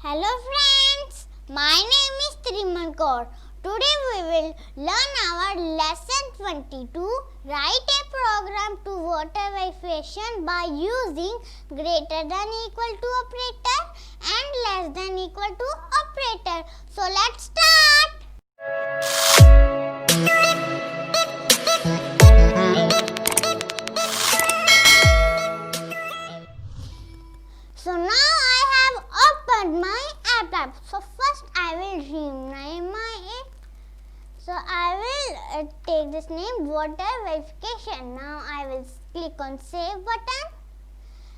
Hello friends, my name is Triman Kaur. Today we will learn our lesson 22, write a program to water verification by using greater than equal to operator and less than equal to operator. So let's start. So now I have opened my app. So first I will rename my app. So I will take this name water verification. Now I will click on save button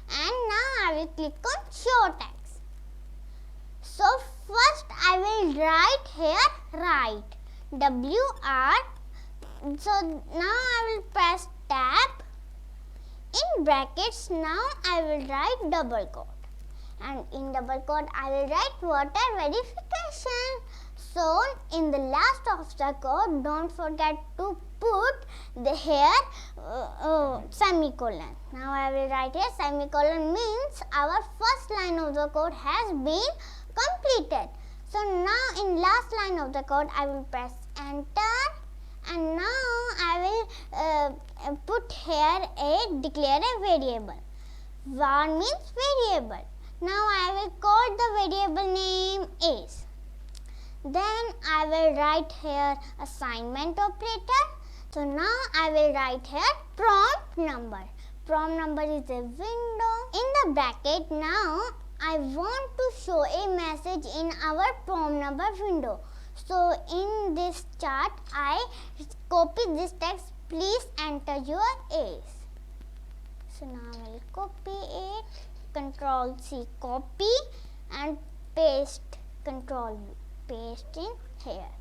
and now I will click on show text. So first I will write here write WR. So now I will press tab. In brackets now I will write double quote. And in double quote I will write water verification. So in the last of the code, don't forget to put the here semicolon. Now I will write here semicolon means our first line of the code has been completed. So now in last line of the code I will press enter. And now I will put here declare a variable. Var means variable. Now I will call the variable name is. Then I will write here assignment operator. So now I will write here prompt number. Prompt number is a window. In the bracket now I want to show a message in our prompt number window. So in this chart I copy this text. Please enter your age. So now I will copy it. Control C copy and paste. Control V paste in here.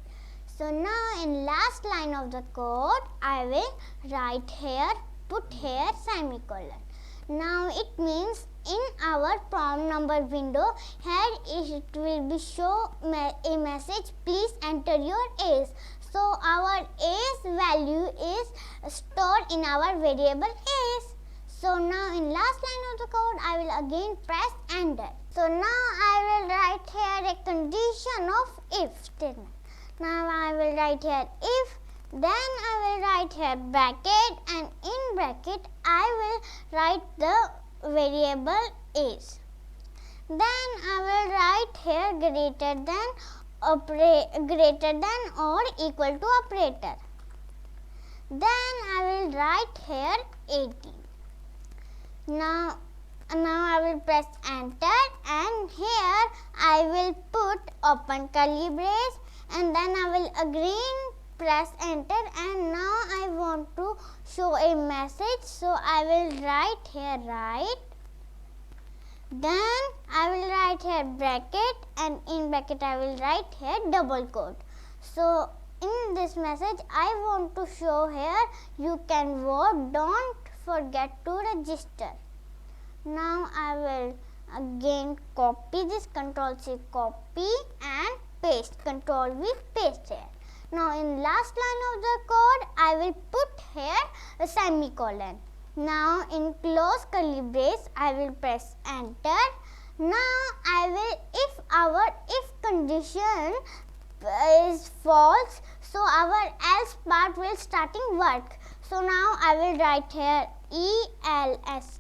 So now in last line of the code I will write here put here semicolon. Now it means in our prompt number window here it will be show a message please enter your age. So our age value is stored in our variable age. So now in last line of the code I will again press enter. So now I will write here a condition of if statement. Now I will write here if, then I will write here bracket and in bracket I will write the variable is. Then I will write here greater than or equal to operator. Then I will write here 18. Now I will press enter and here I will put open curly brace and then I will again press enter and now I want to show a message. So I will write here write. Then I will write here bracket and in bracket I will write here double quote. So in this message I want to show here you can vote, don't forget to register. Now I will again copy this, Control C copy and paste, Control V paste here. Now in last line of the code I will put here a semicolon. Now in close curly brace I will press enter. Now I will if our if condition is false, so our else part will starting work. So now I will write here else,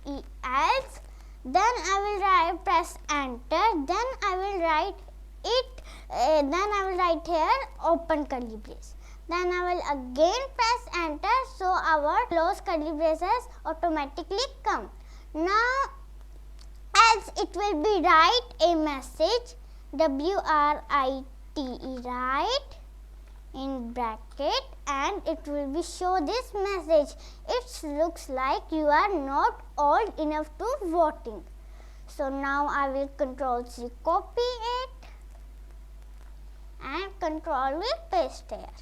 then I will press enter, then I will write it, then I will write here open curly brace. Then I will again press enter, so our close curly braces automatically come. Now else it will be write a message WRITE write in bracket and it will be show this message. It looks like you are not old enough to voting. So now I will Control C copy it and Control V paste here.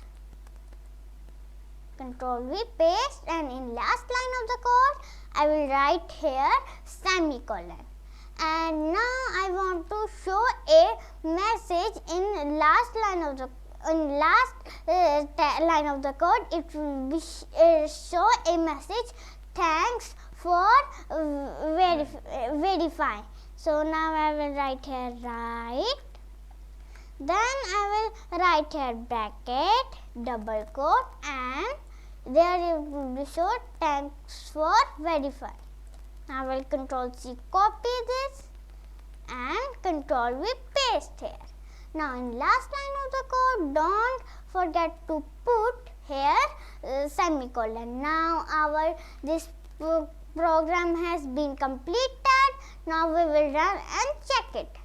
Control V paste and in last line of the code I will write here semicolon. And now I want to show a message in last line of the line of the code. It will be show a message thanks for verifying. So now I will write here write. Then I will write here bracket, double quote, and there it will be shown thanks for verify. Now I will Control C copy this and Control V paste here. Now in last line of the code, don't forget to put here semicolon. Now our this program has been completed. Now we will run and check it.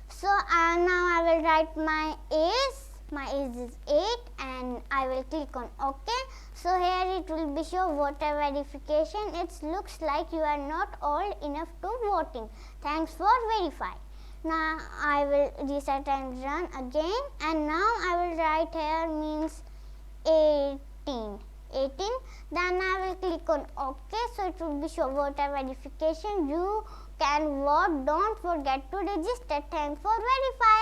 So now I will write my age is 8 and I will click on OK. So here it will be show voter verification. It looks like you are not old enough to voting. Thanks for verify. Now I will reset and run again, and now I will write here means 18. Then I will click on OK. So it will be show voter verification. You can vote. Don't forget to register. Thanks for verify.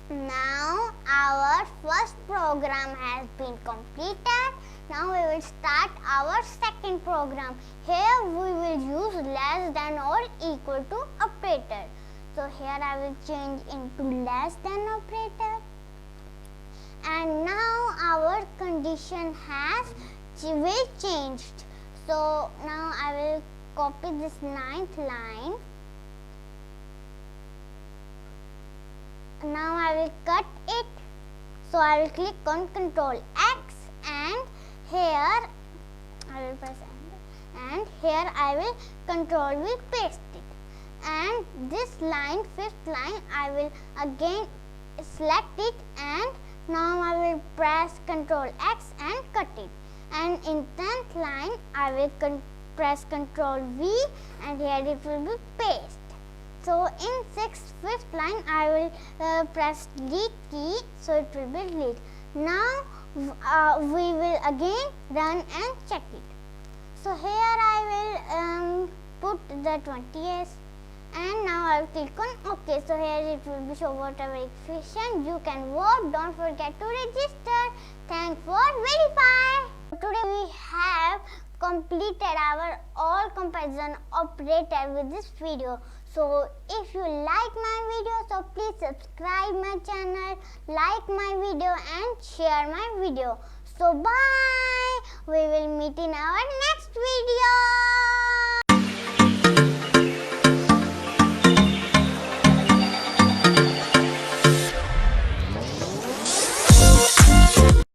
Now our first program has been completed. Now we will start our second program. Here we will use less than or equal to operator. So here I will change into less than operator. And now our condition will changed. So now I will copy this 9th line. Now I will cut it. So I will click on Control X and here I will press enter, and here I will Control V paste it. And this line, 5th line, I will again select it, and now I will press Control X and cut it. And in 10th line I will press Control V and here it will be paste. So in 5th line I will press delete key, so it will be delete. Now we will again run and check it. So here I will put the 20s, and now I will click on OK. So here it will be show voter verification. You can vote. Don't forget to register. Thanks for verify. Today we have completed our all comparison operator with this video. So if you like my video, so please subscribe my channel, like my video and share my video. So bye. We will meet in our next